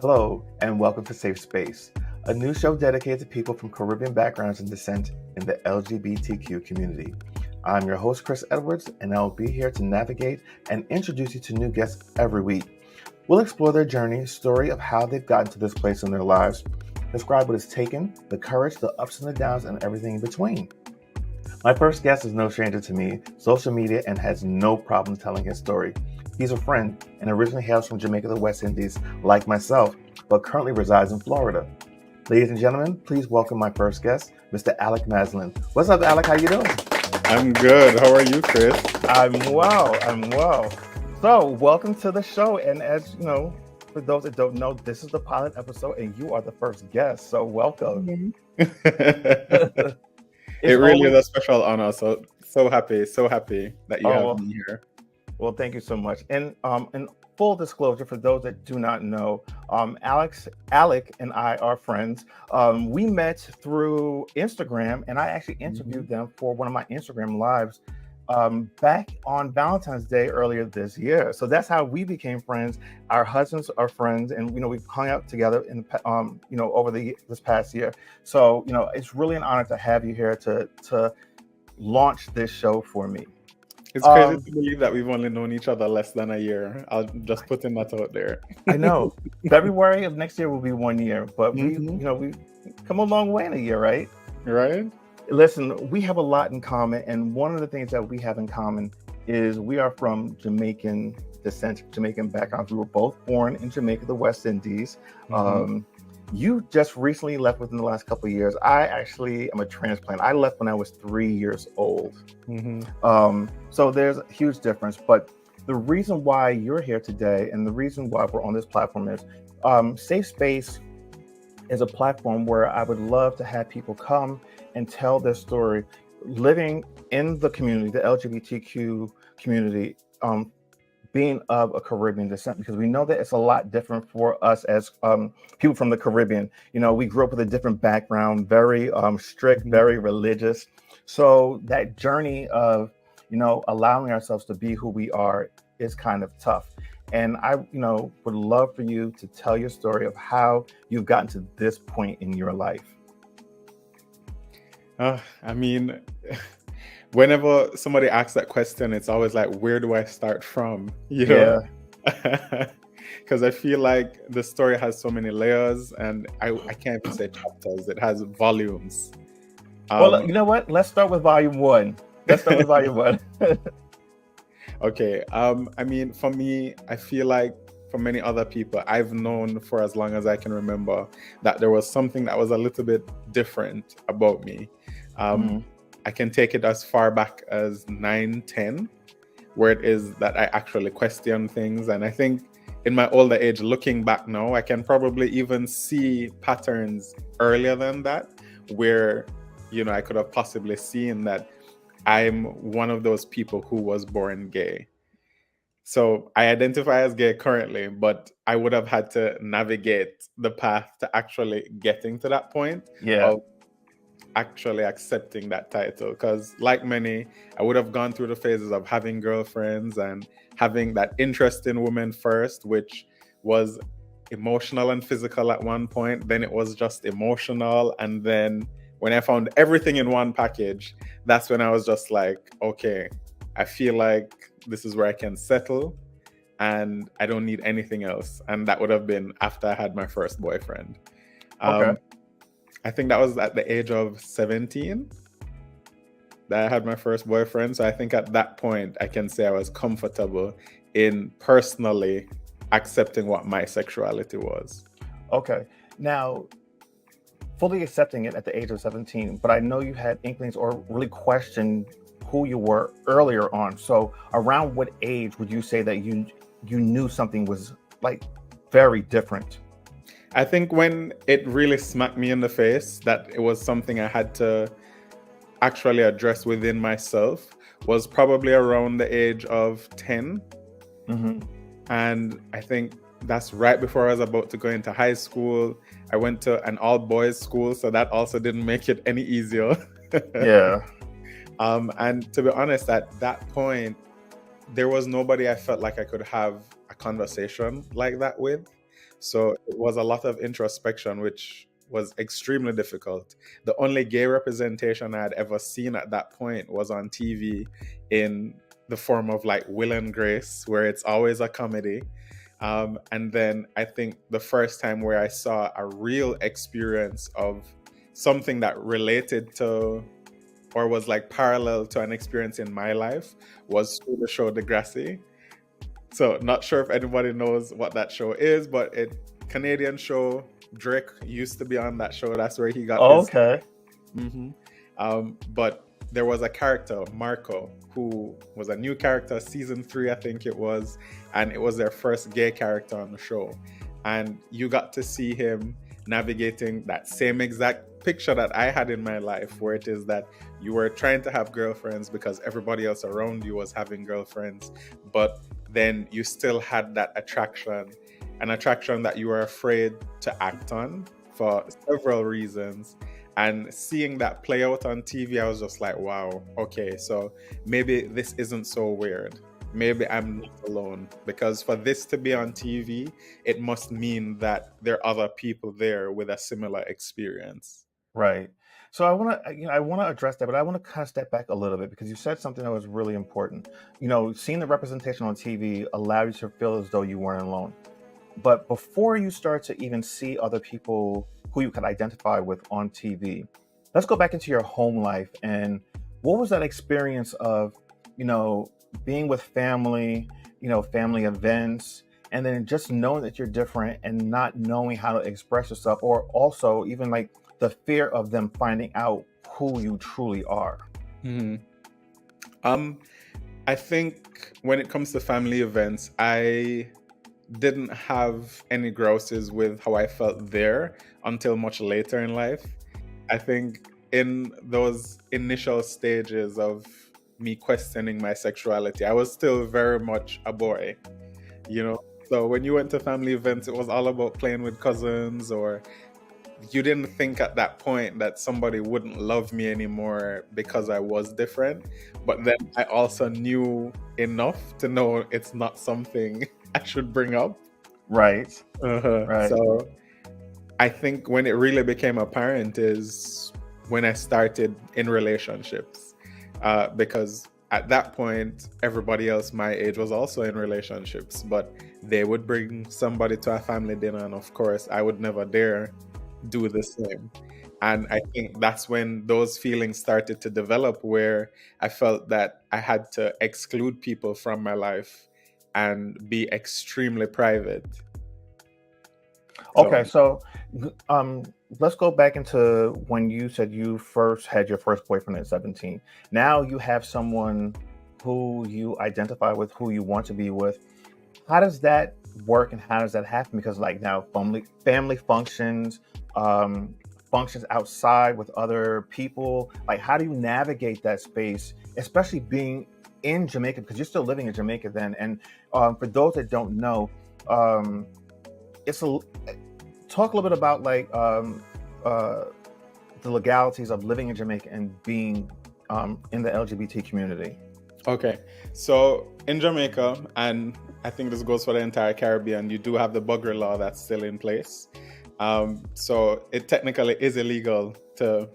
Hello, and welcome to Safe Space, a new show dedicated to people from Caribbean backgrounds and descent in the LGBTQ community. I'm your host, Chris Edwards, and I'll be here to navigate and introduce you to new guests every week. We'll explore their journey, story of how they've gotten to this place in their lives, describe what it's taken, the courage, the ups and the downs, and everything in between. My first guest is no stranger to me, social media, and has no problem telling his story. He's a friend and originally hails from Jamaica, the West Indies, like myself, but currently resides in Florida. Ladies and gentlemen, please welcome my first guest, Mr. Alec Tomlin-Mazelin. What's up, Alec? How you doing? I'm good. How are you, Chris? I'm well. So, welcome to the show. And as you know, for those that don't know, this is the pilot episode, and you are the first guest. So, welcome. It really is a special honor. So happy that you have me here. Well, thank you so much. And full disclosure, for those that do not know, Alec and I are friends. We met through Instagram, and I actually interviewed them for one of my Instagram lives back on Valentine's Day earlier this year. So that's how we became friends. Our husbands are friends, and we've hung out together in over this past year. So it's really an honor to have you here to launch this show for me. It's crazy to believe that we've only known each other less than a year. I'll just putting that out there. I know. February of next year will be 1 year, but we come a long way in a year, right? Right. Listen, we have a lot in common, and one of the things that we have in common is we are from Jamaican descent, Jamaican backgrounds. We were both born in Jamaica, the West Indies. You just recently left within the last couple of years. I actually am a transplant. I left when I was 3 years old. So there's a huge difference. But the reason why you're here today and the reason why we're on this platform is Safe Space is a platform where I would love to have people come and tell their story, living in the community, the LGBTQ community, being of a Caribbean descent, because we know that it's a lot different for us as people from the Caribbean. We grew up with a different background, very strict, very religious. So that journey of, allowing ourselves to be who we are is kind of tough. And I, would love for you to tell your story of how you've gotten to this point in your life. Whenever somebody asks that question, it's always like, where do I start from? Yeah. Because I feel like the story has so many layers, and I can't even say chapters. It has volumes. Well, you know what? Let's start with volume one. Okay. For me, I feel like for many other people, I've known for as long as I can remember that there was something that was a little bit different about me. I can take it as far back as 9, 10, where it is that I actually question things. And I think in my older age, looking back now, I can probably even see patterns earlier than that, where, I could have possibly seen that I'm one of those people who was born gay. So I identify as gay currently, but I would have had to navigate the path to actually getting to that point. Of actually accepting that title, because like many, I would have gone through the phases of having girlfriends and having that interest in women first, which was emotional and physical at one point. Then it was just emotional, and then when I found everything in one package, that's when I was just like, okay, I feel like this is where I can settle and I don't need anything else. And that would have been after I had my first boyfriend. I think that was at the age of 17 that I had my first boyfriend. So I think at that point, I can say I was comfortable in personally accepting what my sexuality was. Okay. Now, fully accepting it at the age of 17, but I know you had inklings or really questioned who you were earlier on. So around what age would you say that you knew something was like very different? I think when it really smacked me in the face that it was something I had to actually address within myself was probably around the age of 10. And I think that's right before I was about to go into high school. I went to an all-boys school, so that also didn't make it any easier. And to be honest, at that point, there was nobody I felt like I could have a conversation like that with. So it was a lot of introspection, which was extremely difficult. The only gay representation I had ever seen at that point was on TV in the form of like Will and Grace, where it's always a comedy. And then I think the first time where I saw a real experience of something that related to or was like parallel to an experience in my life was through the show Degrassi. So not sure if anybody knows what that show is, but it Canadian show. Drake used to be on that show. That's where he got his. Okay. But there was a character, Marco, who was a new character, season 3, I think it was, and it was their first gay character on the show. And you got to see him navigating that same exact picture that I had in my life, where it is that you were trying to have girlfriends because everybody else around you was having girlfriends, but then you still had that attraction, an attraction that you were afraid to act on for several reasons. And seeing that play out on TV, I was just like, wow, okay, so maybe this isn't so weird. Maybe I'm not alone, because for this to be on TV, it must mean that there are other people there with a similar experience. Right. So I want to address that, but I want to kind of step back a little bit, because you said something that was really important. Seeing the representation on TV allowed you to feel as though you weren't alone. But before you start to even see other people who you could identify with on TV, let's go back into your home life. And what was that experience of, being with family, family events, and then just knowing that you're different and not knowing how to express yourself, or also even like the fear of them finding out who you truly are? I think when it comes to family events, I didn't have any grouses with how I felt there until much later in life. I think in those initial stages of me questioning my sexuality, I was still very much a boy, So when you went to family events, it was all about playing with cousins, or you didn't think at that point that somebody wouldn't love me anymore because I was different. But then I also knew enough to know it's not something I should bring up. Right. Right. So I think when it really became apparent is when I started in relationships, because at that point, everybody else my age was also in relationships, but they would bring somebody to a family dinner, and of course, I would never dare do the same. And I think that's when those feelings started to develop, where I felt that I had to exclude people from my life and be extremely private. Okay, so let's go back into when you said you first had your first boyfriend at 17. Now you have someone who you identify with, who you want to be with. How does that work, and how does that happen? Because like now family functions, functions outside with other people, like how do you navigate that space, especially being in Jamaica, because you're still living in Jamaica then? And for those that don't know, talk a little bit about like the legalities of living in Jamaica and being in the LGBT community. Okay, so in Jamaica, and I think this goes for the entire Caribbean, you do have the bugger law that's still in place. So it technically is illegal to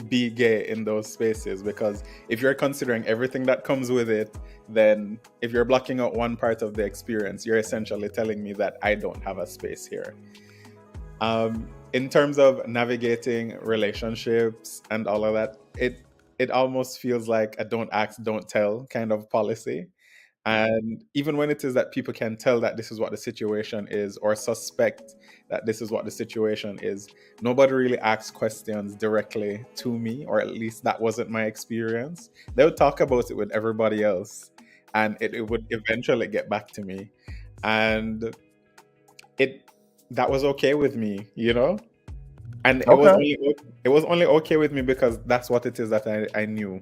be gay in those spaces, because if you're considering everything that comes with it, then if you're blocking out one part of the experience, you're essentially telling me that I don't have a space here. In terms of navigating relationships and all of that, it almost feels like a don't ask, don't tell kind of policy. And even when it is that people can tell that this is what the situation is, or suspect that this is what the situation is, nobody really asks questions directly to me, or at least that wasn't my experience. They would talk about it with everybody else, and it would eventually get back to me. And that was okay with me, And it was only okay with me because that's what it is that I knew.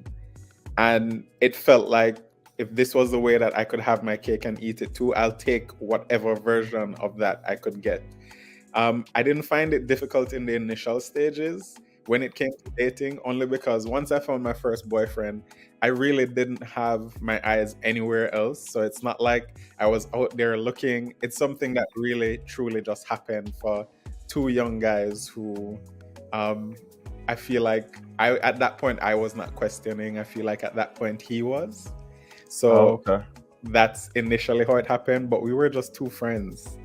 And it felt like, if this was the way that I could have my cake and eat it too, I'll take whatever version of that I could get. I didn't find it difficult in the initial stages, when it came to dating, only because once I found my first boyfriend, I really didn't have my eyes anywhere else. So it's not like I was out there looking. It's something that really, truly just happened for two young guys who I feel like at that point I was not questioning. I feel like at that point he was. So okay. that's initially how it happened, but we were just two friends.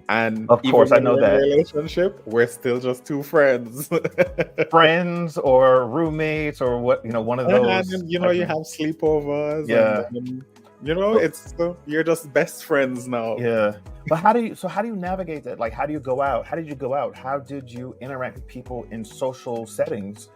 And Of even course, I when know we're in a that. relationship, we're still just two friends. Friends or roommates or what, one of And those. then, you have sleepovers, and Yeah. then, But- it's you're just best friends now. Yeah. But how do you navigate that? Like, how do you go out? How did you go out? How did you interact with people in social settings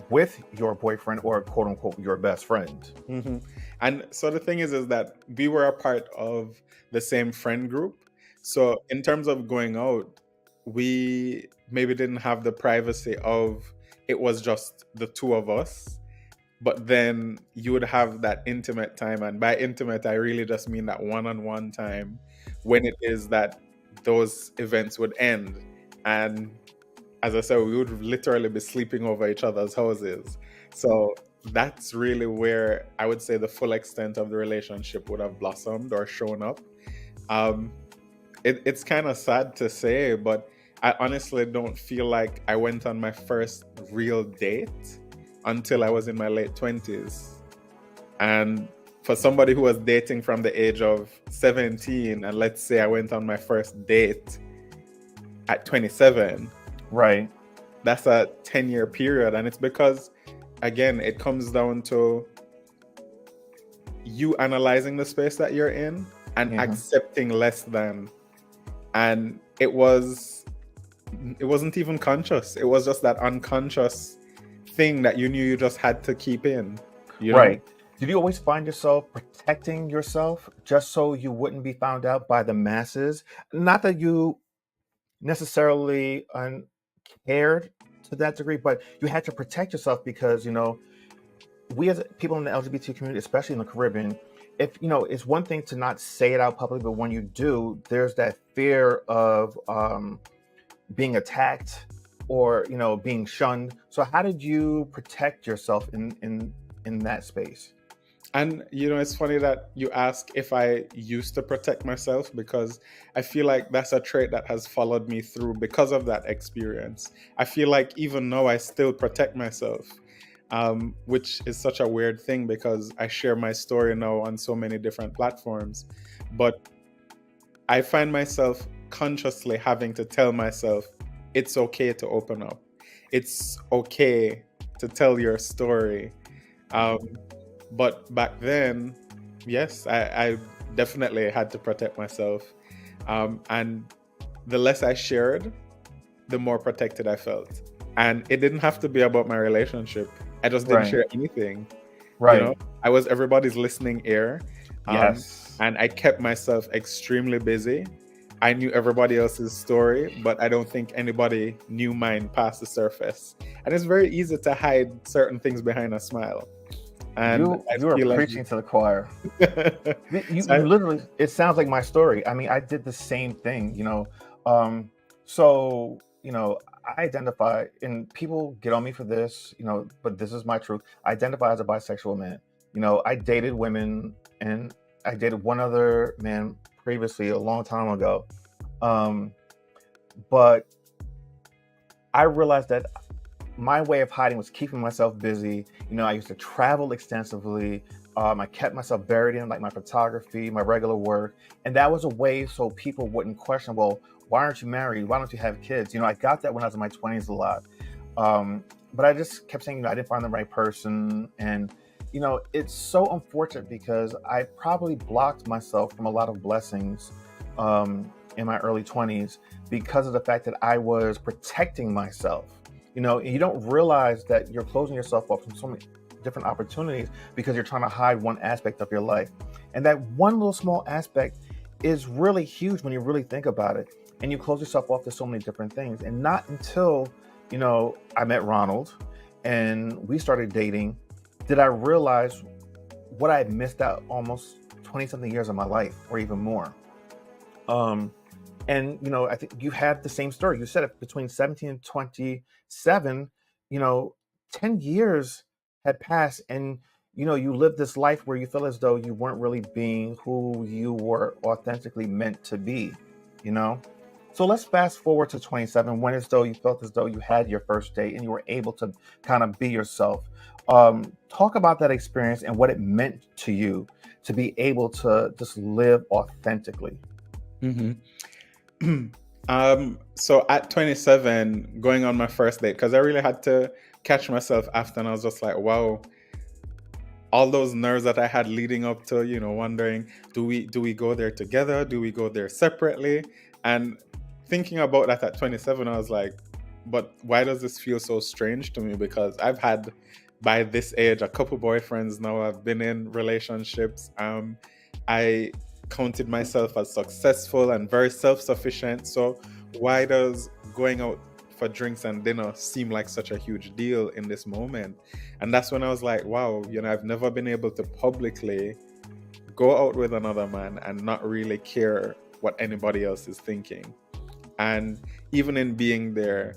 with your boyfriend or quote unquote your best friend? hmm And so the thing is that we were a part of the same friend group. So in terms of going out, we maybe didn't have the privacy of it was just the two of us. But then you would have that intimate time. And by intimate, I really just mean that one-on-one time when it is that those events would end. And as I said, we would literally be sleeping over each other's houses. So that's really where I would say the full extent of the relationship would have blossomed or shown up. It's kind of sad to say, but I honestly don't feel like I went on my first real date until I was in my late 20s. And for somebody who was dating from the age of 17, and let's say I went on my first date at 27, Right. that's a 10-year period. And it's because, again, it comes down to you analyzing the space that you're in and accepting less than. And it wasn't even conscious. It was just that unconscious thing that you knew you just had to keep in. Right. Did you always find yourself protecting yourself just so you wouldn't be found out by the masses? Not that you necessarily cared to that degree, but you had to protect yourself because, we as people in the LGBT community, especially in the Caribbean, it's one thing to not say it out publicly, but when you do, there's that fear of being attacked or, being shunned. So how did you protect yourself in that space? And, it's funny that you ask if I used to protect myself, because I feel like that's a trait that has followed me through because of that experience. I feel like even now I still protect myself, which is such a weird thing because I share my story now on so many different platforms. But I find myself consciously having to tell myself, it's okay to open up. It's okay to tell your story. But back then, yes, I definitely had to protect myself. And the less I shared, the more protected I felt. And it didn't have to be about my relationship. I just didn't share anything. Right. I was everybody's listening ear. Yes. And I kept myself extremely busy. I knew everybody else's story, but I don't think anybody knew mine past the surface. And it's very easy to hide certain things behind a smile. And you are preaching to the choir. You literally, it sounds like my story. I mean, I did the same thing, so, I identify, and people get on me for this, but this is my truth. I identify as a bisexual man. I dated women, and I dated one other man previously a long time ago. But I realized that my way of hiding was keeping myself busy. I used to travel extensively. I kept myself buried in like my photography, my regular work. And that was a way so people wouldn't question, well, why aren't you married? Why don't you have kids? I got that when I was in my 20s a lot. But I just kept saying, I didn't find the right person. And, it's so unfortunate because I probably blocked myself from a lot of blessings in my early 20s because of the fact that I was protecting myself. You don't realize that you're closing yourself off from so many different opportunities because you're trying to hide one aspect of your life. And that one little small aspect is really huge when you really think about it. And you close yourself off to so many different things. And not until, I met Ronald and we started dating, did I realize what I had missed out almost 20 something years of my life or even more. And, I think you had the same story. You said it between 17 and 27, 10 years had passed, and, you lived this life where you feel as though you weren't really being who you were authentically meant to be, you know? So let's fast forward to 27, when as though you felt as though you had your first date and you were able to kind of be yourself. Talk about that experience and what it meant to you to be able to just live authentically. So at 27, going on my first date, because I really had to catch myself after, and I was just like, wow, all those nerves that I had leading up to, wondering, do we go there together? Do we go there separately? And thinking about that at 27, I was like, but why does this feel so strange to me? Because I've had, by this age, a couple boyfriends now. I've been in relationships. I counted myself as successful and very self-sufficient. So why does going out for drinks and dinner seem like such a huge deal in this moment? And that's when I was like, wow, I've never been able to publicly go out with another man and not really care what anybody else is thinking. And even in being there,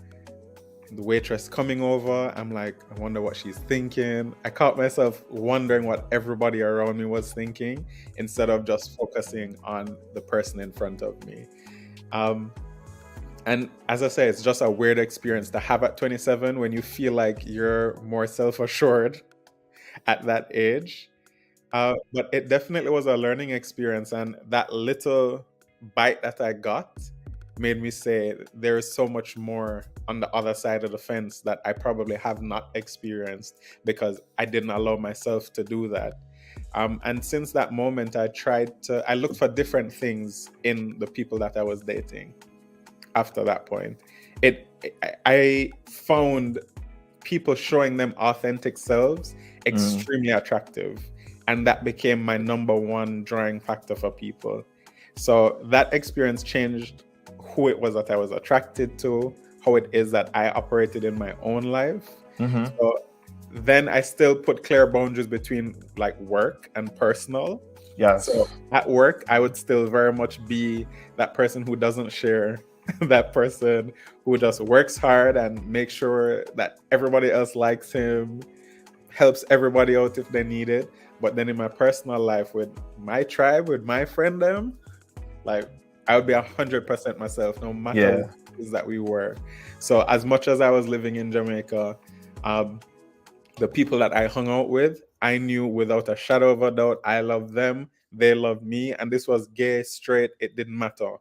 the waitress coming over, I'm like, I wonder what she's thinking. I caught myself wondering what everybody around me was thinking instead of just focusing on the person in front of me. And as I say, it's just a weird experience to have at 27 when you feel like you're more self-assured at that age. But it definitely was a learning experience. And that little bite that I got made me say there is so much more on the other side of the fence that I probably have not experienced because I didn't allow myself to do that. And since that moment, I looked for different things in the people that I was dating. After that point, I found people showing them authentic selves extremely attractive. And that became my number one drawing factor for people. So that experience changed who it was that I was attracted to, how it is that I operated in my own life. So then I still put clear boundaries between like work and personal. Yes. So at work, I would still very much be that person who doesn't share, that person who just works hard and makes sure that everybody else likes him, helps everybody out if they need it. But then in my personal life, with my tribe, with my friend, like I would be 100% myself, no matter what it is that we were. So as much as I was living in Jamaica, the people that I hung out with, I knew without a shadow of a doubt, I loved them, they loved me, and this was gay, straight, it didn't matter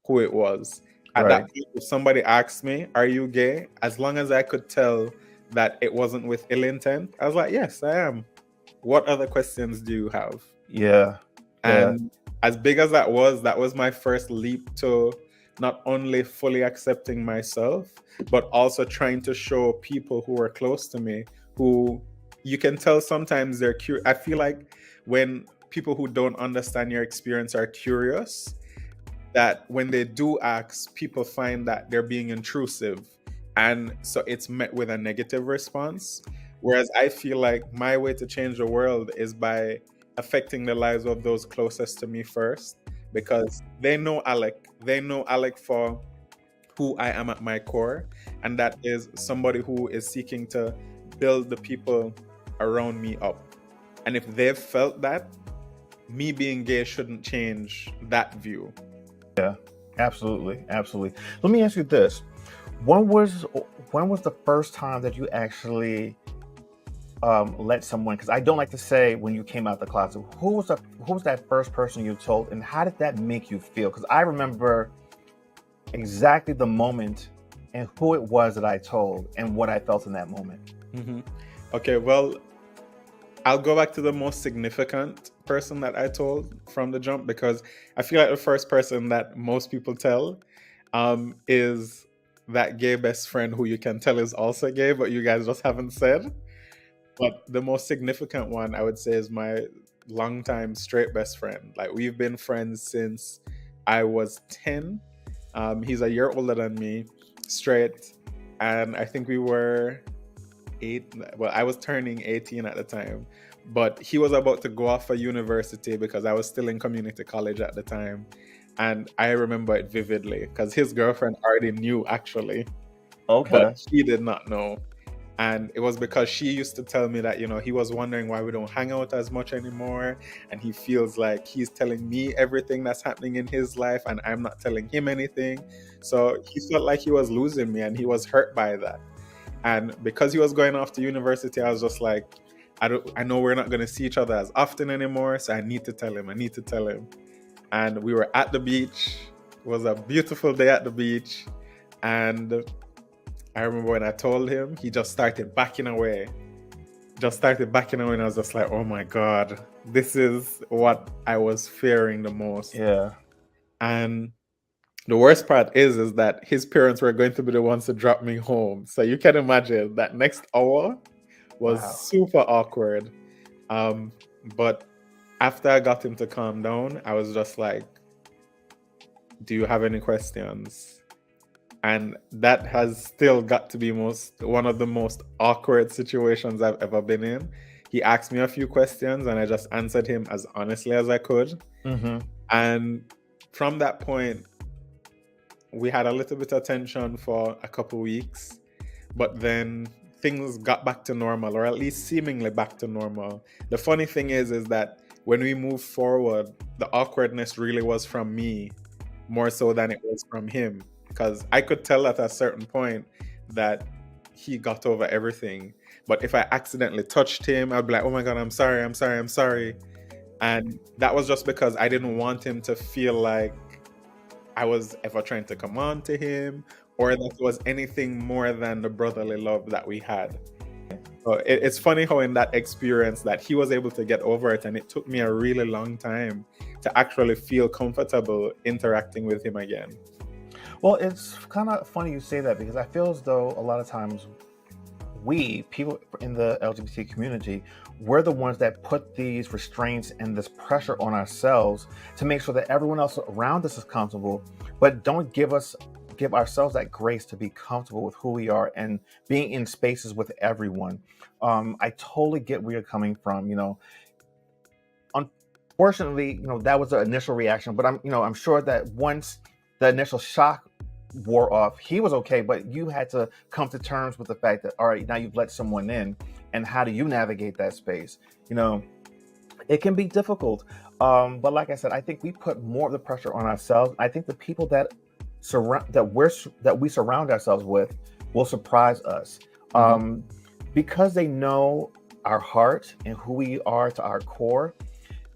who it was. At that point, if somebody asked me, are you gay? As long as I could tell that it wasn't with ill intent, I was like, yes, I am. What other questions do you have? And as big as that was my first leap to not only fully accepting myself, but also trying to show people who are close to me, who you can tell sometimes they're curious. I feel like when people who don't understand your experience are curious, that when they do ask, people find that they're being intrusive. And so it's met with a negative response. Whereas I feel like my way to change the world is by affecting the lives of those closest to me first, because they know Alec. They know Alec for who I am at my core. And that is somebody who is seeking to build the people around me up. And if they've felt that, me being gay shouldn't change that view. Yeah, absolutely. Let me ask you this. When was the first time that you actually let someone, because I don't like to say when you came out the closet, who was that first person you told, and how did that make you feel? Because I remember exactly the moment and who it was that I told and what I felt in that moment. Okay, well, I'll go back to the most significant person that I told from the jump, because I feel like the first person that most people tell is that gay best friend who you can tell is also gay, but you guys just haven't said. But the most significant one, I would say, is my longtime straight best friend. Like, we've been friends since I was 10. He's a year older than me, straight. And I think we were I was turning 18 at the time. But he was about to go off for university because I was still in community college at the time. And I remember it vividly because his girlfriend already knew, actually, Okay. but she did not know. And it was because she used to tell me that, he was wondering why we don't hang out as much anymore. And he feels like he's telling me everything that's happening in his life and I'm not telling him anything. So he felt like he was losing me and he was hurt by that. And because he was going off to university, I was just like, I know we're not going to see each other as often anymore. So I need to tell him. And we were at the beach. It was a beautiful day at the beach. And I remember when I told him, he just started backing away. And I was just like, oh my God, this is what I was fearing the most. Yeah. And the worst part is that his parents were going to be the ones to drop me home. So you can imagine that next hour was super awkward. But after I got him to calm down, I was just like, do you have any questions? And that has still got to be one of the most awkward situations I've ever been in. He asked me a few questions and I just answered him as honestly as I could. Mm-hmm. And from that point, we had a little bit of tension for a couple weeks, but then things got back to normal, or at least seemingly back to normal. The funny thing is that when we moved forward, the awkwardness really was from me more so than it was from him. Because I could tell at a certain point that he got over everything. But if I accidentally touched him, I'd be like, oh my God, I'm sorry. And that was just because I didn't want him to feel like I was ever trying to come on to him or that it was anything more than the brotherly love that we had. So it's funny how in that experience that he was able to get over it, and it took me a really long time to actually feel comfortable interacting with him again. Well, it's kind of funny you say that because I feel as though a lot of times people in the LGBT community, we're the ones that put these restraints and this pressure on ourselves to make sure that everyone else around us is comfortable, but don't give ourselves that grace to be comfortable with who we are and being in spaces with everyone. I totally get where you're coming from. Unfortunately, that was the initial reaction, but I'm sure that once the initial shock wore off, he was okay, but you had to come to terms with the fact that, all right, now you've let someone in, and how do you navigate that space? It can be difficult. But like I said, I think we put more of the pressure on ourselves. I think the people that we surround ourselves with will surprise us. Because they know our heart and who we are to our core.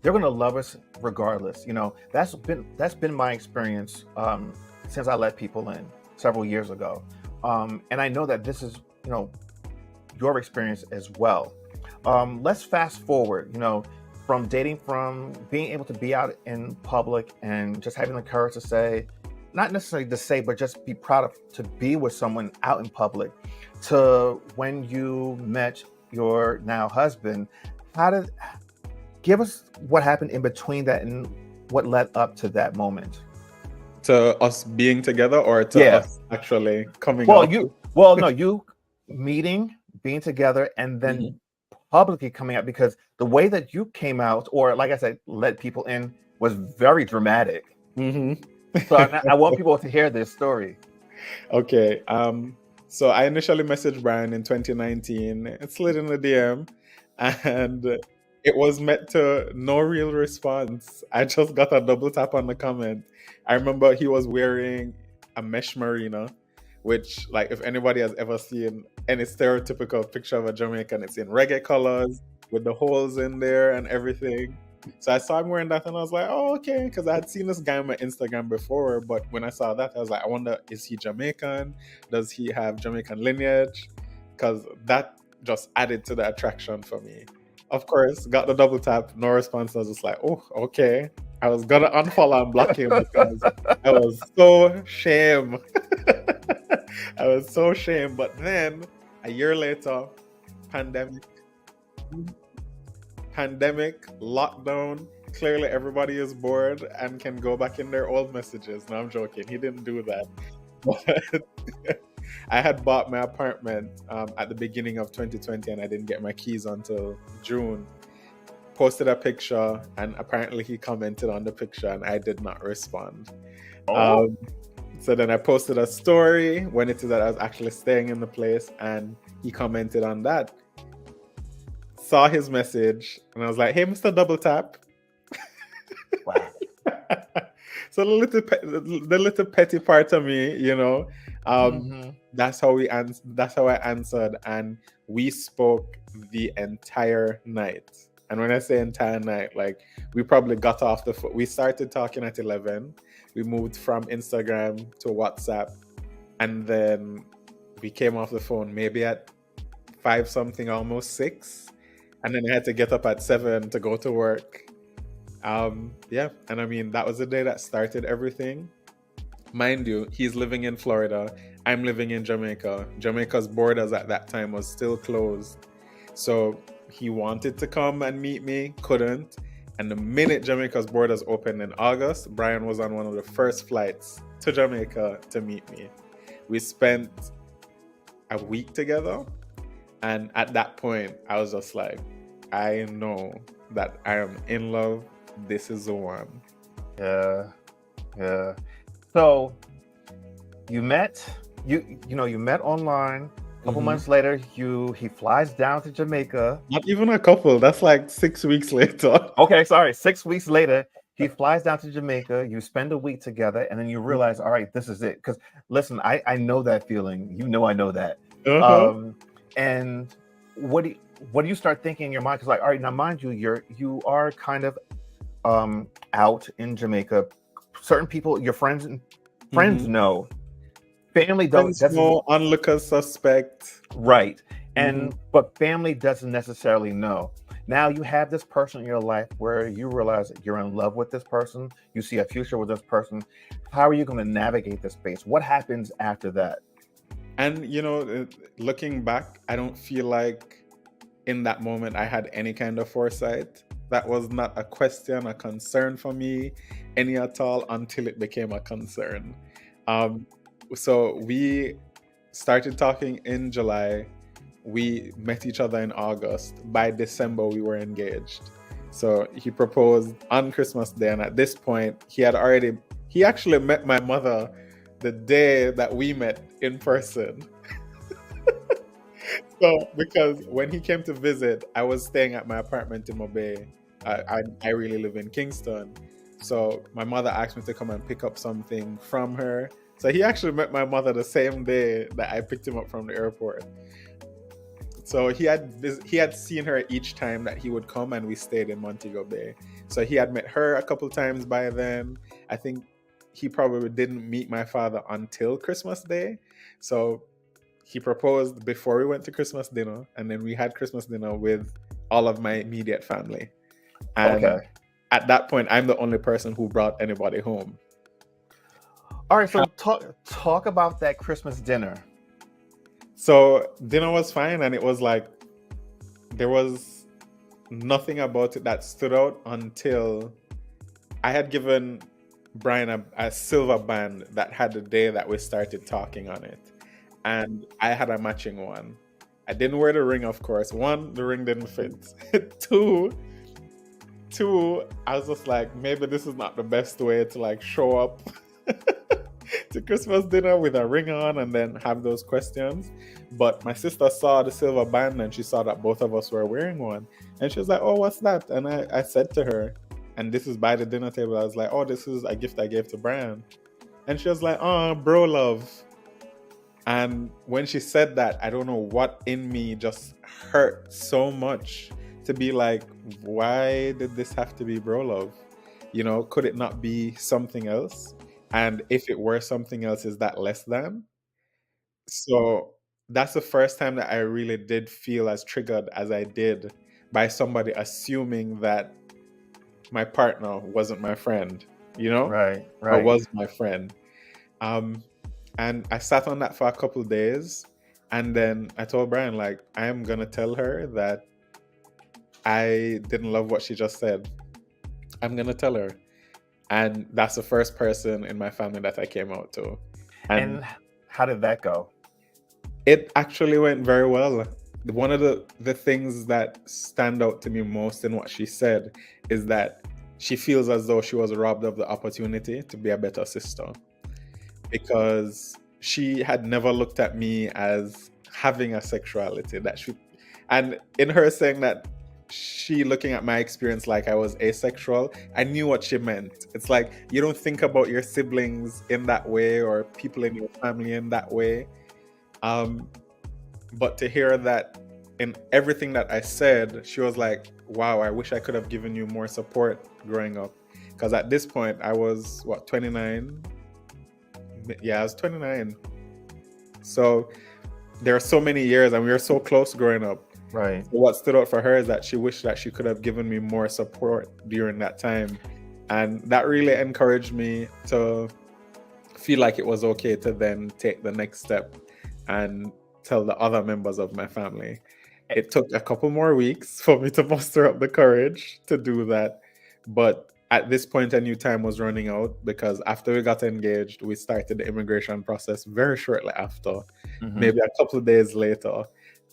They're going to love us regardless. That's been my experience since I let people in several years ago. And I know that this is, your experience as well. Let's fast forward, from dating, from being able to be out in public and just having the courage to say, not necessarily to say, but just be proud to be with someone out in public, to when you met your now husband. Give us what happened in between that and what led up to that moment. To us being together, or to us actually coming out? You meeting, being together, and then publicly coming out, because the way that you came out, or like I said, let people in, was very dramatic. So I want people to hear this story. Okay. So I initially messaged Brian in 2019. It slid in the DM, and it was met to no real response. I just got a double tap on the comment. I remember he was wearing a mesh marina, which, like, if anybody has ever seen any stereotypical picture of a Jamaican, it's in reggae colors with the holes in there and everything. So I saw him wearing that and I was like, oh, okay. Because I had seen this guy on my Instagram before, but when I saw that, I was like, I wonder, is he Jamaican? Does he have Jamaican lineage? Because that just added to the attraction for me. Of course, got the double tap, no response. I was just like, oh, okay. I was gonna unfollow and block him because I was so ashamed. But then a year later, pandemic, lockdown. Clearly, everybody is bored and can go back in their old messages. No, I'm joking. He didn't do that. But I had bought my apartment at the beginning of 2020, and I didn't get my keys until June. posted a picture, and apparently he commented on the picture, and I did not respond. Oh. So then I posted a story when it is that I was actually staying in the place, and he commented on that. Saw his message, and I was like, "Hey, Mr. Double Tap." Wow. So the little petty part of me, you know, that's how I answered, and we spoke the entire night. And when I say entire night, like, we probably got off the phone. We started talking at 11. We moved from Instagram to WhatsApp, and then we came off the phone maybe at 5 something, almost 6. And then I had to get up at 7 to go to work. Yeah, and I mean, that was the day that started everything. Mind you, he's living in Florida. I'm living in Jamaica. Jamaica's borders at that time was still closed. So he wanted to come and meet me, couldn't. And the minute Jamaica's borders opened in August, Brian was on one of the first flights to Jamaica to meet me. We spent a week together. And at that point, I was just like, I know that I am in love. This is the one. Yeah. So you met online. A couple months later, he flies down to Jamaica. Not even a couple. That's like 6 weeks later. Okay, sorry. 6 weeks later, he flies down to Jamaica. You spend a week together, and then you realize, all right, this is it. Because listen, I know that feeling. You know, I know that. And what do you start thinking in your mind? Because, like, all right, now mind you, you are kind of out in Jamaica. Certain people, your friends know. Family doesn't know, onlookers suspect. Right. And but family doesn't necessarily know. Now you have this person in your life where you realize that you're in love with this person. You see a future with this person. How are you going to navigate this space? What happens after that? And, you know, looking back, I don't feel like in that moment I had any kind of foresight. That was not a question, a concern for me, any at all, until it became a concern. So we started talking in July. We met each other in August. By December, we were engaged. So he proposed on Christmas Day. And at this point, he actually met my mother the day that we met in person. So, because when he came to visit, I was staying at my apartment in Mobay. I really live in Kingston. So my mother asked me to come and pick up something from her. So he actually met my mother the same day that I picked him up from the airport. So he had seen her each time that he would come, and we stayed in Montego Bay. So he had met her a couple times by then. I think he probably didn't meet my father until Christmas Day. So he proposed before we went to Christmas dinner, and then we had Christmas dinner with all of my immediate family. And at that point, I'm the only person who brought anybody home. All right, so talk about that Christmas dinner. So dinner was fine, and it was like, there was nothing about it that stood out until I had given Brian a silver band that had the day that we started talking on it. And I had a matching one. I didn't wear the ring, of course. 1, the ring didn't fit. Two, I was just like, maybe this is not the best way to like show up to Christmas dinner with a ring on and then have those questions. But my sister saw the silver band, and she saw that both of us were wearing one. And she was like, oh, what's that? And I said to her, and this is by the dinner table, I was like, oh, this is a gift I gave to Brian. And she was like, oh, bro love. And when she said that, I don't know what in me just hurt so much to be like, why did this have to be bro love? You know, could it not be something else? And if it were something else, is that less than? So that's the first time that I really did feel as triggered as I did by somebody assuming that my partner wasn't my friend, you know? Right. Or was my friend. And I sat on that for a couple of days, and then I told Brian, like, I am gonna tell her that I didn't love what she just said. I'm gonna tell her. And that's the first person in my family that I came out to. And how did that go? It actually went very well. one of the things that stand out to me most in what she said is that she feels as though she was robbed of the opportunity to be a better sister, because she had never looked at me as having a sexuality and in her saying that she looking at my experience like I was asexual, I knew what she meant. It's like, you don't think about your siblings in that way or people in your family in that way. But to hear that in everything that I said, she was like, wow, I wish I could have given you more support growing up. Because at this point, I was, 29? Yeah, I was 29. So there are so many years and we were so close growing up. Right. So what stood out for her is that she wished that she could have given me more support during that time. And that really encouraged me to feel like it was okay to then take the next step and tell the other members of my family. It took a couple more weeks for me to muster up the courage to do that. But at this point, I knew time was running out, because after we got engaged, we started the immigration process very shortly after, maybe a couple of days later.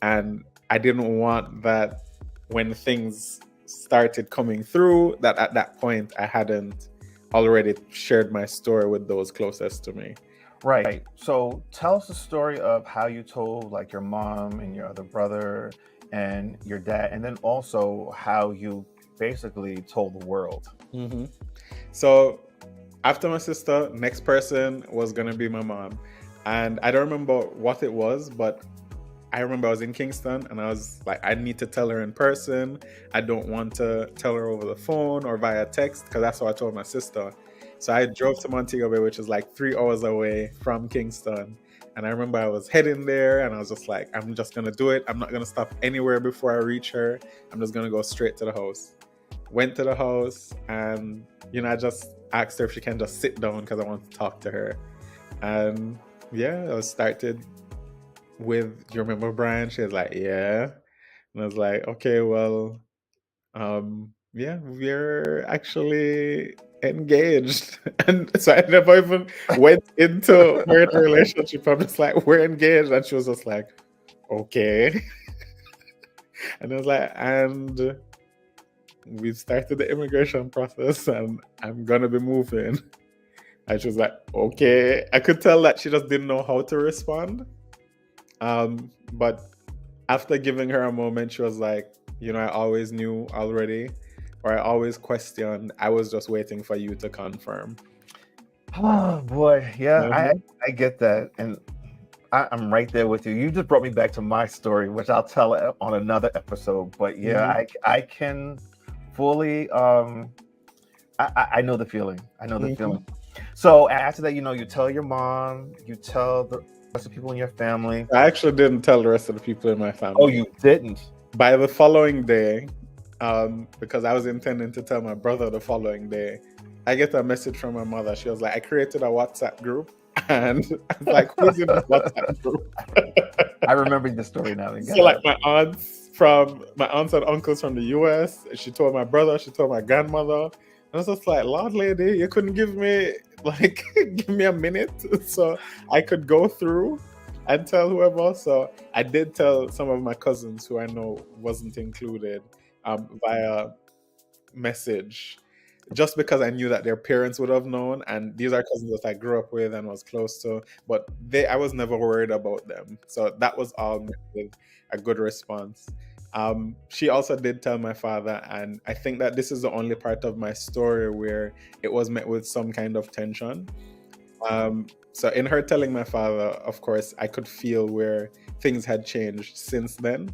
And I didn't want that when things started coming through, that at that point I hadn't already shared my story with those closest to me. Right. So tell us the story of how you told like your mom and your other brother and your dad, and then also how you basically told the world. So after my sister, next person was going to be my mom. And I don't remember what it was, but I remember I was in Kingston and I was like, I need to tell her in person. I don't want to tell her over the phone or via text, because that's what I told my sister. So I drove to Montego Bay, which is like 3 hours away from Kingston. And I remember I was heading there and I was just like, I'm just going to do it. I'm not going to stop anywhere before I reach her. I'm just going to go straight to the house. Went to the house and, I just asked her if she can just sit down because I want to talk to her. And yeah, I started with, do you remember Brian? She was like, yeah. And I was like, okay, well, yeah, we're actually engaged. And so I never even went into we're in a relationship. I'm just like, we're engaged. And she was just like, okay. And I was like, and we started the immigration process and I'm gonna be moving. And she was like, okay. I could tell that she just didn't know how to respond. But after giving her a moment, she was like, I always knew already, or I always questioned. I was just waiting for you to confirm. Oh boy, yeah, I get that, and I'm right there with you. You just brought me back to my story, which I'll tell on another episode. But yeah, I can fully, I know the feeling. I know the feeling. So after that, you tell your mom, you tell the rest of the people in your family. I actually didn't tell the rest of the people in my family. Oh, you didn't? By the following day, because I was intending to tell my brother the following day, I get a message from my mother. She was like, I created a WhatsApp group. And I was like, who's in the WhatsApp group? I remember the story now. So like my aunts and uncles from the US, she told my brother, she told my grandmother. I was just like, Lord lady, you couldn't give me a minute so I could go through and tell whoever. So I did tell some of my cousins who I know wasn't included via message, just because I knew that their parents would have known, and these are cousins that I grew up with and was close to, but I was never worried about them. So that was all met with a good response. She also did tell my father, and I think that this is the only part of my story where it was met with some kind of tension. So in her telling my father, of course, I could feel where things had changed since then.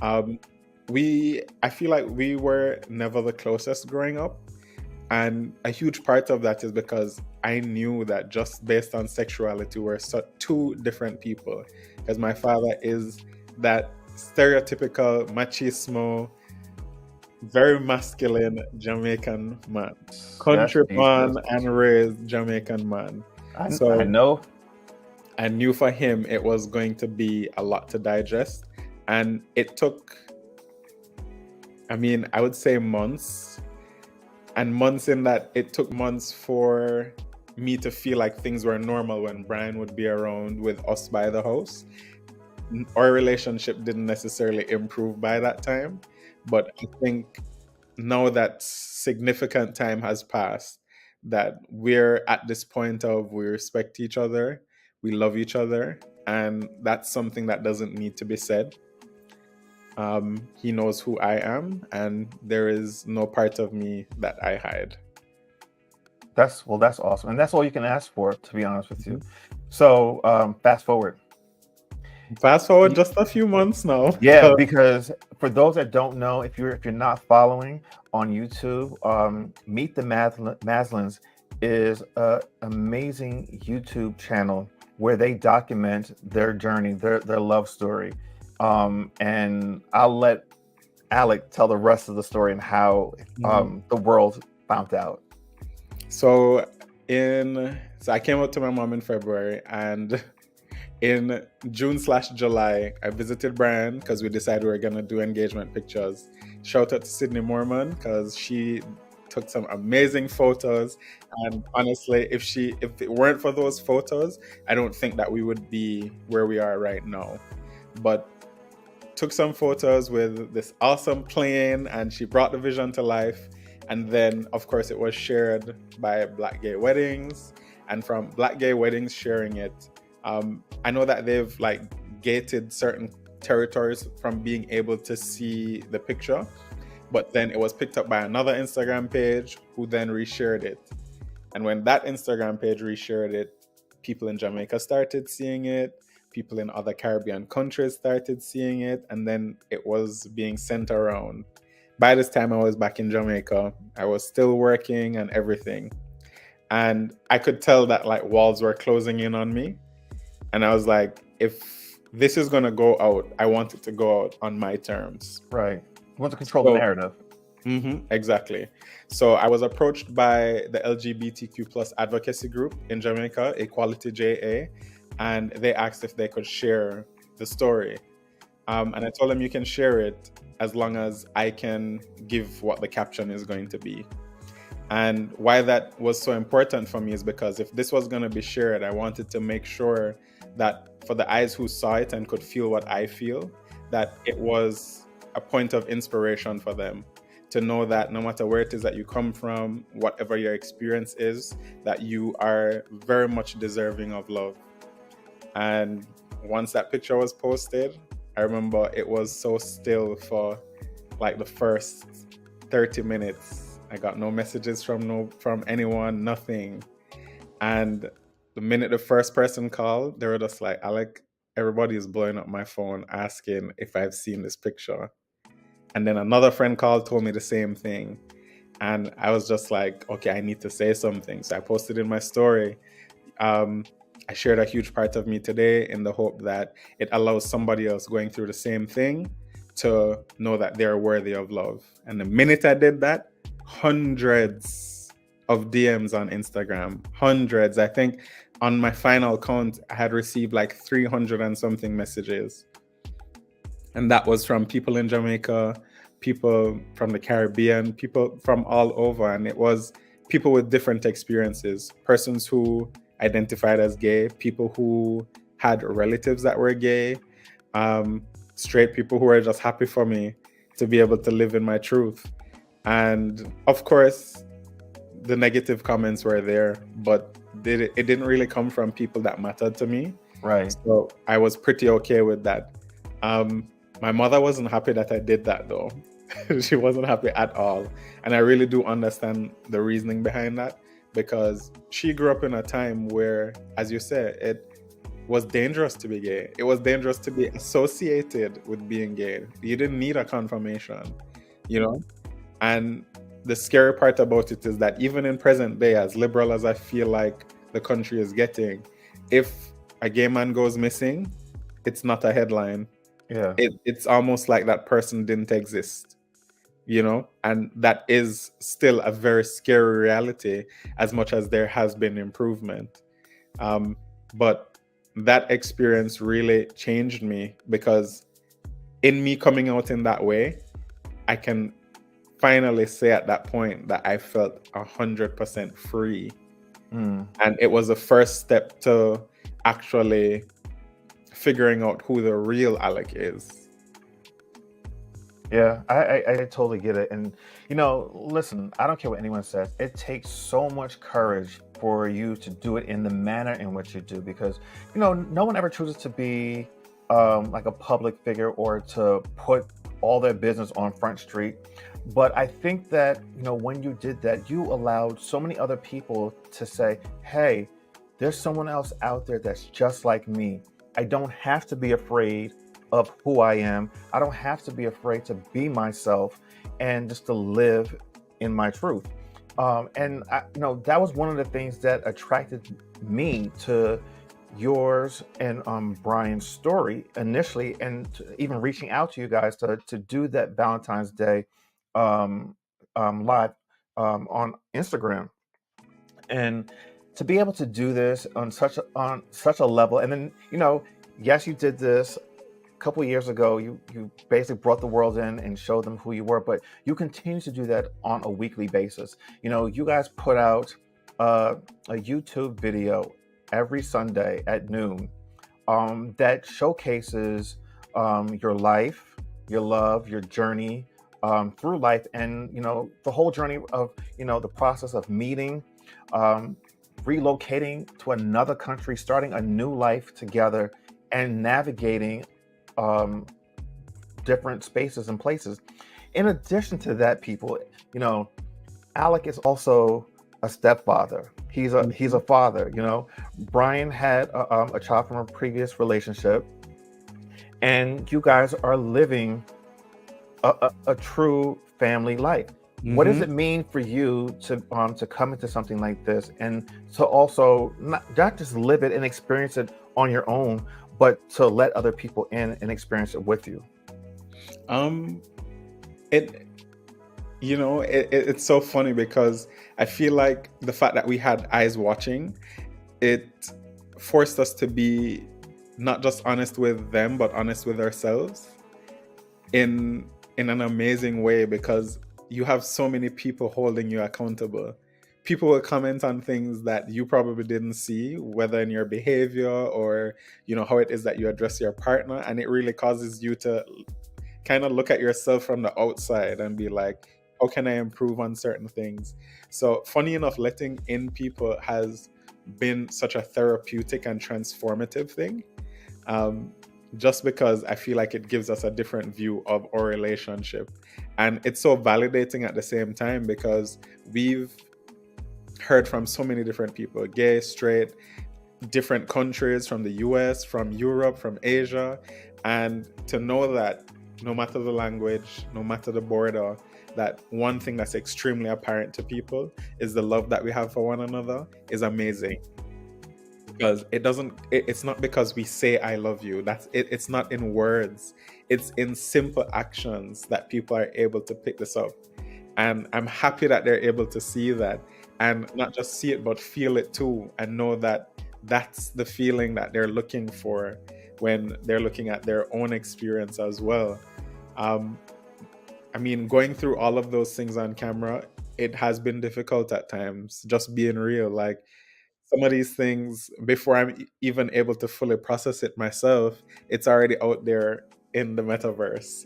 I feel like we were never the closest growing up. And a huge part of that is because I knew that just based on sexuality, we're two different people. Because my father is that stereotypical machismo, very masculine Jamaican man, country born and raised Jamaican man. I know. I knew for him it was going to be a lot to digest, and it took, I would say months, and months in that it took months for me to feel like things were normal when Brian would be around with us by the house. our relationship didn't necessarily improve by that time. But I think now that significant time has passed, that we're at this point of we respect each other, we love each other, and that's something that doesn't need to be said. He knows who I am, and there is no part of me that I hide. That's awesome, and that's all you can ask for, to be honest with you. So fast forward Just a few months now. Yeah, because for those that don't know, if you're not following on YouTube, Meet the Maslins is an amazing YouTube channel where they document their journey, their love story. And I'll let Alec tell the rest of the story and how the world found out. So I came out to my mom in February, and in June/July, I visited Brian because we decided we were gonna do engagement pictures. Shout out to Sydney Mormon because she took some amazing photos. And honestly, if it weren't for those photos, I don't think that we would be where we are right now. But took some photos with this awesome plane, and she brought the vision to life. And then, of course, it was shared by Black Gay Weddings, and from Black Gay Weddings sharing it, I know that they've gated certain territories from being able to see the picture, but then it was picked up by another Instagram page who then reshared it. And when that Instagram page reshared it, people in Jamaica started seeing it, people in other Caribbean countries started seeing it, and then it was being sent around. By this time, I was back in Jamaica. I was still working and everything. And I could tell that walls were closing in on me. And I was like, if this is going to go out, I want it to go out on my terms. Right. You want to control the narrative. Exactly. So I was approached by the LGBTQ plus advocacy group in Jamaica, Equality JA, and they asked if they could share the story. And I told them you can share it as long as I can give what the caption is going to be. And why that was so important for me is because if this was going to be shared, I wanted to make sure that for the eyes who saw it and could feel what I feel, that it was a point of inspiration for them to know that no matter where it is that you come from, whatever your experience is, that you are very much deserving of love. And once that picture was posted, I remember it was so still for the first 30 minutes. I got no messages from anyone, nothing. And the minute the first person called, they were just like, Alec, everybody is blowing up my phone asking if I've seen this picture. And then another friend called, told me the same thing. And I was just like, okay, I need to say something. So I posted in my story. I shared a huge part of me today in the hope that it allows somebody else going through the same thing to know that they're worthy of love. And the minute I did that, hundreds of DMs on Instagram, hundreds. I think on my final count, I had received 300 and something messages. And that was from people in Jamaica, people from the Caribbean, people from all over. And it was people with different experiences, persons who identified as gay, people who had relatives that were gay, straight people who were just happy for me to be able to live in my truth. And of course, the negative comments were there, but it didn't really come from people that mattered to me. Right. So I was pretty okay with that. My mother wasn't happy that I did that though. She wasn't happy at all. And I really do understand the reasoning behind that, because she grew up in a time where, as you said, it was dangerous to be gay. It was dangerous to be associated with being gay. You didn't need a confirmation, And the scary part about it is that even in present day, as liberal as I feel like the country is getting, if a gay man goes missing, it's not a headline. Yeah. It's almost like that person didn't exist, and that is still a very scary reality, as much as there has been improvement. But that experience really changed me, because in me coming out in that way, I can finally say at that point that I felt 100% free. And it was the first step to actually figuring out who the real Alec is. Yeah, I totally get it. And, listen, I don't care what anyone says. It takes so much courage for you to do it in the manner in which you do, because, no one ever chooses to be like a public figure or to put all their business on Front Street. But I think that, when you did that, you allowed so many other people to say, hey, there's someone else out there that's just like me. I don't have to be afraid of who I am. I don't have to be afraid to be myself and just to live in my truth. And that was one of the things that attracted me to yours and Brian's story initially, and even reaching out to you guys to do that Valentine's Day live on Instagram, and to be able to do this on such a level. And then yes, you did this couple of years ago. You basically brought the world in and showed them who you were, but you continue to do that on a weekly basis. You guys put out a YouTube video every Sunday at noon that showcases your life, your love, your journey through life, and the whole journey of the process of meeting, relocating to another country, starting a new life together, and navigating different spaces and places. In addition to that, people, Alec is also a stepfather. He's a father. Brian had a child from a previous relationship, and you guys are living a true family life. What does it mean for you to come into something like this, and to also not just live it and experience it on your own, but to let other people in and experience it with you? It's so funny because I feel like the fact that we had eyes watching, it forced us to be not just honest with them, but honest with ourselves in an amazing way, because you have so many people holding you accountable. People will comment on things that you probably didn't see, whether in your behavior or, how it is that you address your partner. And it really causes you to kind of look at yourself from the outside and be like, how can I improve on certain things? So funny enough, letting in people has been such a therapeutic and transformative thing. Just because I feel like it gives us a different view of our relationship. And it's so validating at the same time, because we've heard from so many different people, gay, straight, different countries, from the US, from Europe, from Asia. And to know that no matter the language, no matter the border, that one thing that's extremely apparent to people is the love that we have for one another is amazing. Because it's not because we say I love you. It's not in words. It's in simple actions that people are able to pick this up. And I'm happy that they're able to see that, and not just see it, but feel it too, and know that that's the feeling that they're looking for when they're looking at their own experience as well. Going through all of those things on camera, it has been difficult at times, just being real. Like, some of these things, before I'm even able to fully process it myself, it's already out there in the metaverse,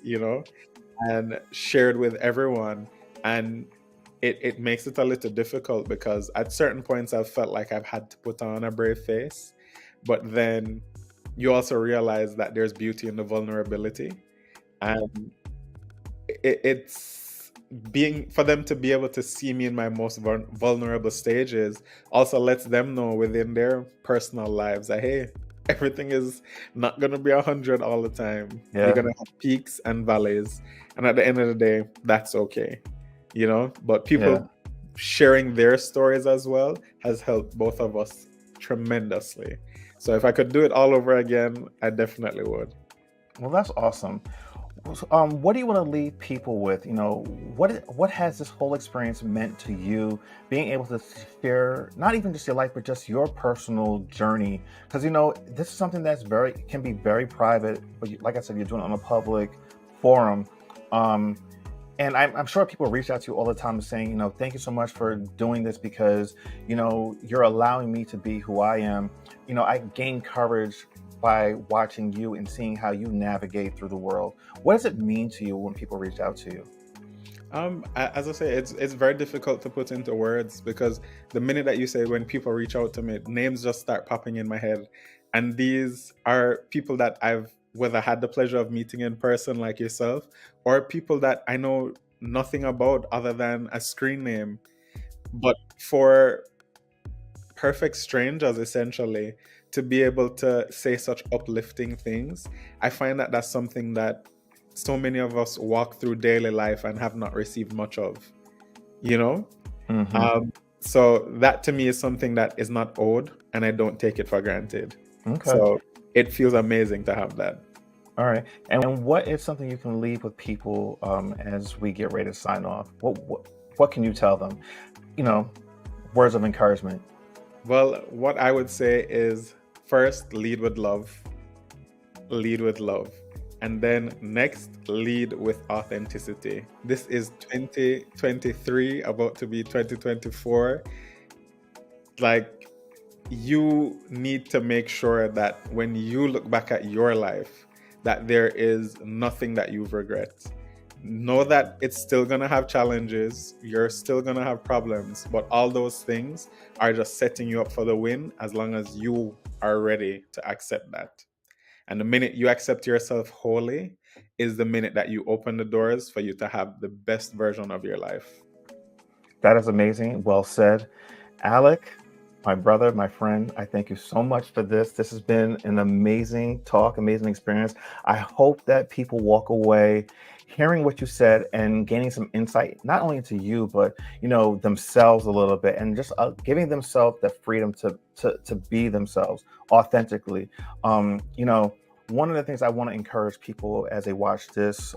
and shared with everyone. And it makes it a little difficult, because at certain points I've felt like I've had to put on a brave face. But then you also realize that there's beauty in the vulnerability. And it's being, for them to be able to see me in my most vulnerable stages also lets them know within their personal lives that, hey, everything is not going to be 100 all the time. Yeah. You're going to have peaks and valleys, and at the end of the day, that's okay, but people sharing their stories as well has helped both of us tremendously. So if I could do it all over again, I definitely would. Well, that's awesome. What do you want to leave people with? What has this whole experience meant to you, being able to share not even just your life, but just your personal journey? Because this is something that's can be very private, but like I said, you're doing it on a public forum. And I'm sure people reach out to you all the time saying, thank you so much for doing this, because you're allowing me to be who I am. I gained courage by watching you and seeing how you navigate through the world. What does it mean to you when people reach out to you? As I say, it's very difficult to put into words, because the minute that you say when people reach out to me, names just start popping in my head. And these are people that I've whether had the pleasure of meeting in person like yourself, or people that I know nothing about other than a screen name. But for perfect strangers, essentially, to be able to say such uplifting things, I find that that's something that so many of us walk through daily life and have not received much of, you know? So that to me is something that is not owed, and I don't take it for granted. Okay. So it feels amazing to have that. All right. And what is something you can leave with people as we get ready to sign off? What can you tell them? You know, words of encouragement. Well, what I would say is, first, lead with love. Lead with love. And then next, lead with authenticity. This is 2023, about to be 2024. Like, you need to make sure that when you look back at your life, that there is nothing that you regret. Know that it's still going to have challenges. You're still going to have problems, but all those things are just setting you up for the win, as long as you are ready to accept that. And the minute you accept yourself wholly is the minute that you open the doors for you to have the best version of your life. That is amazing. Well said. Alec, my brother, my friend, I thank you so much for this. This has been an amazing talk, amazing experience. I hope that people walk away hearing what you said and gaining some insight, not only into you, but, you know, themselves a little bit, and just giving themselves the freedom to be themselves authentically. You know, one of the things I want to encourage people as they watch this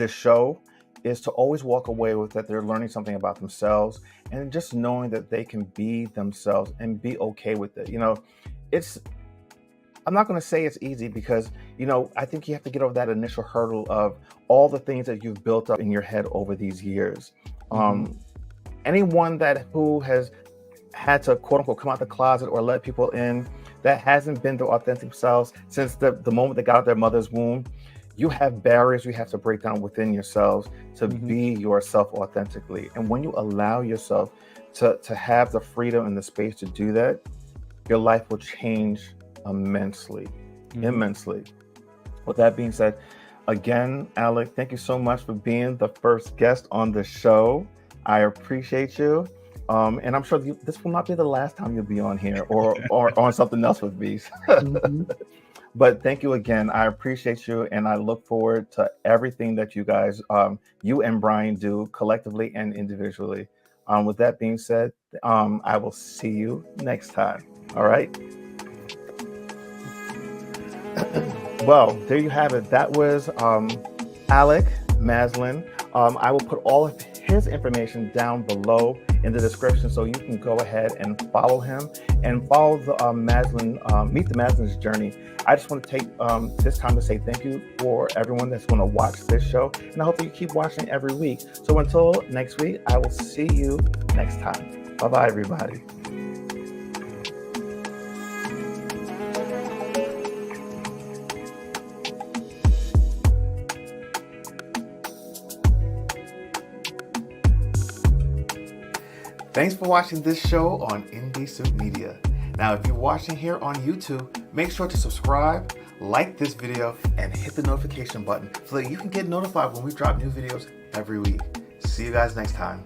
show is to always walk away with that they're learning something about themselves, and just knowing that they can be themselves and be okay with it. You know, I'm not going to say it's easy, because, you know, I think you have to get over that initial hurdle of all the things that you've built up in your head over these years. Anyone who has had to, quote unquote, come out the closet or let people in, that hasn't been their authentic selves since the moment they got out of their mother's womb, you have barriers you have to break down within yourselves to be yourself authentically. And when you allow yourself to have the freedom and the space to do that, your life will change immensely. With that being said, again, Alec, thank you so much for being the first guest on the show. I appreciate you. And I'm sure this will not be the last time you'll be on here or on something else with me. But thank you again. I appreciate you, and I look forward to everything that you guys, you and Brian, do collectively and individually. With that being said, I will see you next time. All right. Well, there you have it. That was Alec Mazelin. I will put all of his information down below in the description, so you can go ahead and follow him and follow the Meet the Mazelin's journey. I just want to take this time to say thank you for everyone that's going to watch this show, and I hope that you keep watching every week. So until next week, I will see you next time. Bye-bye, everybody. Thanks for watching this show on IndieSouPmedia. Now, if you're watching here on YouTube, make sure to subscribe, like this video, and hit the notification button so that you can get notified when we drop new videos every week. See you guys next time.